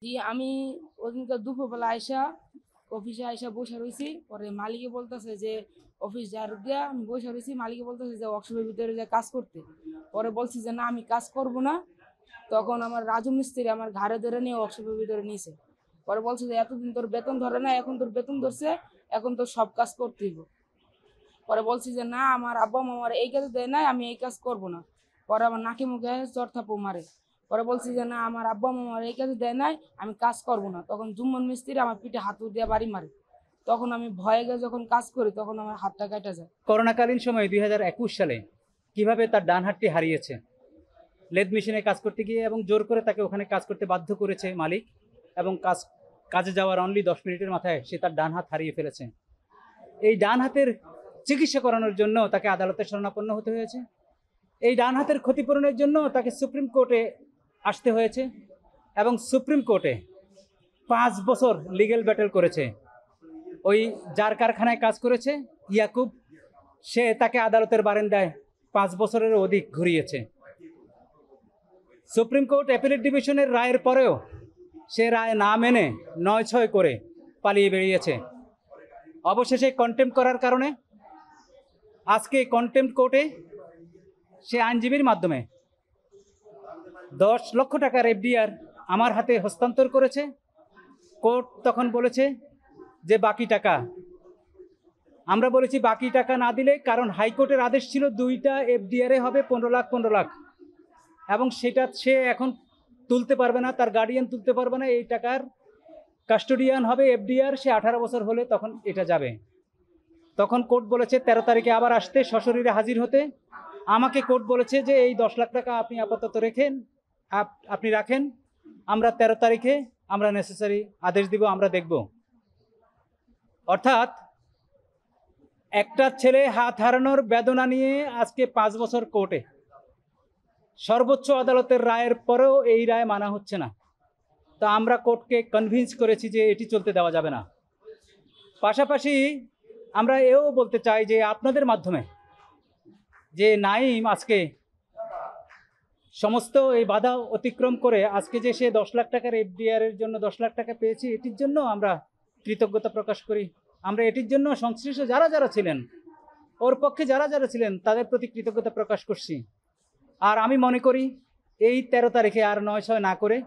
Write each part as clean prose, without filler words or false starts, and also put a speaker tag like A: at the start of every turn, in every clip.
A: জি, আমি ওদিনকার দুপুরবেলা আইসা অফিসে আইসা বসে রইছি। পরে মালিকে বলতেছে যে অফিস ঝাড়ু দিয়া আমি বসে রইছি। মালিকে বলতেছে যে ওয়ার্কশপের ভিতরে যে কাজ করতে। পরে বলছি যে না আমি কাজ করব না। তখন আমার রাজু মিস্ত্রি আমার ঘাড়ে ধরে নিয়ে ওয়ার্কশপের ভিতরে নিয়েছে। পরে বলছে যে এতদিন তোর বেতন ধরে না, এখন তোর বেতন ধরছে, এখন তোর সব কাজ করতে হইব। পরে বলছি যে না আমার আব্বা আম্মা আমার এই কাজ দেয় নাই, আমি এই কাজ করব না। পরে আমার নাকি মুখে চড় থাপ্পড় মারে। পরে বলছি যে না আমার আব্বা আম্মা আমার এই কাজ দেয় নাই, আমি কাজ করব না। তখন জুম্মন মিস্ত্রি আমার পিঠে হাত দিয়ে বাড়ি মারে। তখন আমি ভয়ে গিয়ে যখন কাজ করি তখন আমার হাতটা কেটে যায়।
B: করোনাকালীন সময়ে 2021 সালে কিভাবে তার ডান হাতটি হারিয়েছে লেদ মেশিনে কাজ করতে গিয়ে, এবং জোর করে তাকে ওখানে কাজ করতে বাধ্য করেছে মালিক, এবং কাজে যাওয়ার অনলি 10 মিনিটের মাথায় সে তার ডান হাত হারিয়ে ফেলেছে। এই ডান হাতের চিকিৎসা করানোর জন্য তাকে আদালতের শরণাপন্ন হতে হয়েছে। এই ডান হাতের ক্ষতিপূরণের জন্য তাকে সুপ্রিম কোর্টে আসতে হয়েছে, এবং সুপ্রিম কোর্টে 5 বছর লিগ্যাল ব্যাটেল করেছে। ওই যার কারখানায় কাজ করেছে ইয়াকুব, সে তাকে আদালতের বারান্দায় 5 বছরের অধিক ঘুরিয়েছে। সুপ্রিম কোর্ট অ্যাপিলেট ডিভিশনের রায়ের পরেও সে রায় না মেনে 9-6 করে পালিয়ে বেরিয়েছে। অবশেষে কন্টেম্প করার কারণে আজকে কন্টেম্প কোর্টে সে আইনজীবীর মাধ্যমে 10 লক্ষ টাকার এফডিআর আমার হাতে হস্তান্তর করেছে। কোর্ট তখন বলেছে যে বাকি টাকা, আমরা বলেছি বাকি টাকা না দিলে, কারণ হাইকোর্টের আদেশ ছিল 2টা এফডিআরে হবে 15 লাখ 15 লাখ, এবং সেটা সে এখন তুলতে পারবে না, তার গার্ডিয়ান তুলতে পারবে না। এই টাকার কাস্টোডিয়ান হবে এফডিআর, সে 18 বছর হলে তখন এটা যাবে। তখন কোর্ট বলেছে 13 তারিখে আবার আসতে, সশরীরে হাজির হতে। আমাকে কোর্ট বলেছে যে এই 10 লাখ টাকা আপনি আপাতত আপনি রাখেন, আমরা 13 তারিখে আমরা নেসেসারি আদেশ দিব, আমরা দেখব। অর্থাৎ একটা ছেলে হাত হারানোর বেদনা নিয়ে আজকে 5 বছর কোর্টে, সর্বোচ্চ আদালতের রায়ের পরেও এই রায় মানা হচ্ছে না। তো আমরা কোর্টকে কনভিন্স করেছি যে এটি চলতে দেওয়া যাবে না। পাশাপাশি আমরা এও বলতে চাই যে আপনাদের মাধ্যমে, যে নাইম আজকে সমস্ত এই বাধা অতিক্রম করে আজকে যে সে 10 লাখ টাকার এফডিআর এর জন্য 10 লাখ টাকা পেয়েছি, এটির জন্য আমরা কৃতজ্ঞতা প্রকাশ করি। আমরা এটির জন্য সংশ্লিষ্ট যারা যারা ছিলেন, ওর পক্ষে যারা যারা ছিলেন, তাদের প্রতি কৃতজ্ঞতা প্রকাশ করছি। আর আমি মনে করি এই 13 তারিখে আর 9-6 না করে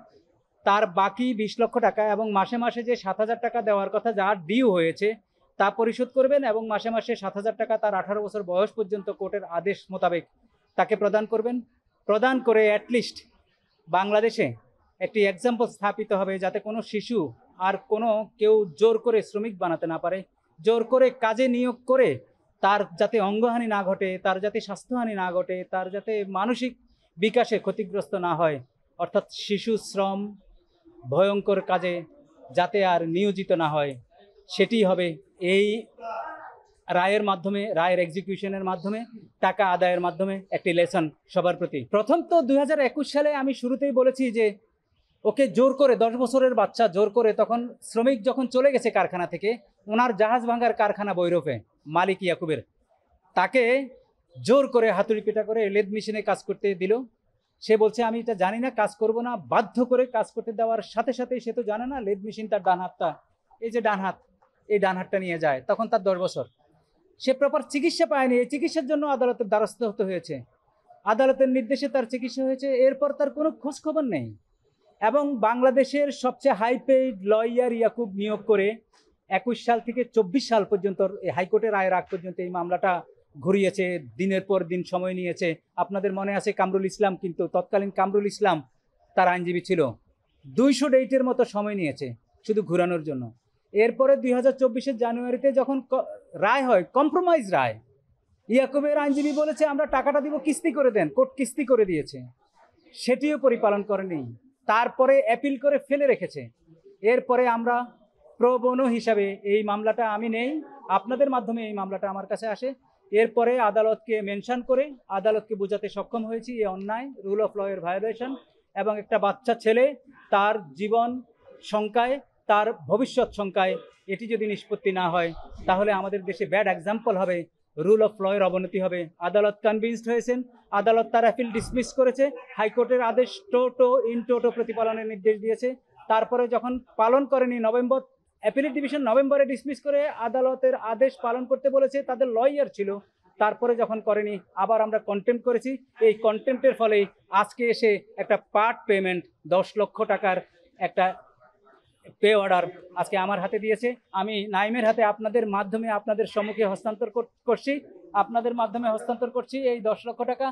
B: তার বাকি 20 লক্ষ টাকা, এবং মাসে মাসে যে 7,000 টাকা দেওয়ার কথা যা ডিউ হয়েছে তা পরিশোধ করবেন, এবং মাসে মাসে 7,000 টাকা তার 18 বছর বয়স পর্যন্ত কোর্টের আদেশ মোতাবেক তাকে প্রদান করবেন। প্রদান করে অ্যাটলিস্ট বাংলাদেশে একটি এক্সাম্পল স্থাপিত হবে, যাতে কোনো শিশু আর কোনো কেউ জোর করে শ্রমিক বানাতে না পারে। জোর করে কাজে নিয়োগ করে তার যাতে অঙ্গহানি না ঘটে, তার যাতে স্বাস্থ্যহানি না ঘটে, তার যাতে মানসিক বিকাশে ক্ষতিগ্রস্ত না হয়, অর্থাৎ শিশু শ্রম ভয়ঙ্কর কাজে যাতে আর নিয়োজিত না হয়, সেটি হবে এই রায়ের মাধ্যমে, রায়ের এক্সিকিউশনের মাধ্যমে, টাকা আদায়ের মাধ্যমে একটি লেসন সবার প্রতি। প্রথম তো 2021 সালে আমি শুরুতেই বলেছি যে ওকে জোর করে, 10 বছরের বাচ্চা জোর করে, তখন শ্রমিক যখন চলে গেছে কারখানা থেকে, ওনার জাহাজ ভাঙার কারখানা বৈরফে মালিক ইয়াকুবের, তাকে জোর করে হাতুড়ি পিটা করে লেদ মেশিনে কাজ করতে দিল। সে বলছে আমি এটা জানি না, কাজ করব না। বাধ্য করে কাজ করতে দেওয়ার সাথে সাথেই সে তো জানে না লেদ মেশিন তার ডান হাতটা, এই যে ডান হাত, এই ডান হাতটা নিয়ে যায়। তখন তার 10 বছর, সে প্রপার চিকিৎসা পায়নি। এই চিকিৎসার জন্য আদালতের দ্বারস্থ হতে হয়েছে, আদালতের নির্দেশে তার চিকিৎসা হয়েছে। এরপর তার কোনো খোঁজ খবর নেই। এবং বাংলাদেশের সবচেয়ে হাই পেইড লয়ার ইয়াকুব নিয়োগ করে 21 সাল থেকে 24 সাল পর্যন্ত, হাইকোর্টের রায়ের আগ পর্যন্ত এই মামলাটা ঘুরিয়েছে, দিনের পর দিন সময় নিয়েছে। আপনাদের মনে আছে কামরুল ইসলাম, কিন্তু তৎকালীন কামরুল ইসলাম তার আইনজীবী ছিল, 200 ডেটের মতো সময় নিয়েছে শুধু ঘুরানোর জন্য। এরপরে 2024-এর জানুয়ারিতে যখন রায় হয়, কম্প্রোমাইজ রায়, ইয়াকুবের আইনজীবী বলেছে আমরা টাকাটা দিব, কিস্তি করে দেন। কোর্ট কিস্তি করে দিয়েছে, সেটিও পরিপালন করেনি। তারপরে অ্যাপিল করে ফেলে রেখেছে। এরপরে আমরা প্রো বোনো হিসাবে এই মামলাটা আমি নেই, আপনাদের মাধ্যমে এই মামলাটা আমার কাছে আসে। এরপরে আদালতকে মেনশন করে আদালতকে বোঝাতে সক্ষম হয়েছি এই অন্যায়, রুল অফ ল এর ভায়োলেশন, এবং একটা বাচ্চা ছেলে তার জীবন শঙ্কায়, তার ভবিষ্যৎ শঙ্কায় এটি যদি নিষ্পত্তি না হয়, তাহলে আমাদের দেশে ব্যাড এক্সাম্পল হবে, রুল অফ ল এর অবনতি হবে। আদালত কনভিন্সড হয়েছেন, আদালত তার অ্যাপিল ডিসমিস করেছে, হাইকোর্টের আদেশ টোটো ইন টোটো প্রতিপালনের নির্দেশ দিয়েছে। তারপরে যখন পালন করেনি, নভেম্বর অ্যাপিলেট ডিভিশন নভেম্বরে ডিসমিস করে আদালতের আদেশ পালন করতে বলেছে, তাদের লয়ার ছিল, তারপরে যখন করেনি আবার আমরা কন্টেম্প করেছি। এই কন্টেম্পের ফলেই আজকে এসে একটা পার্ট পেমেন্ট 10 লক্ষ টাকার একটা পে অর্ডার আজকে আমার হাতে দিয়েছে। আমি নাইমের হাতে আপনাদের মাধ্যমে আপনাদের সম্মুখে হস্তান্তর করছি, আপনাদের মাধ্যমে হস্তান্তর করছি এই 10 লক্ষ টাকা।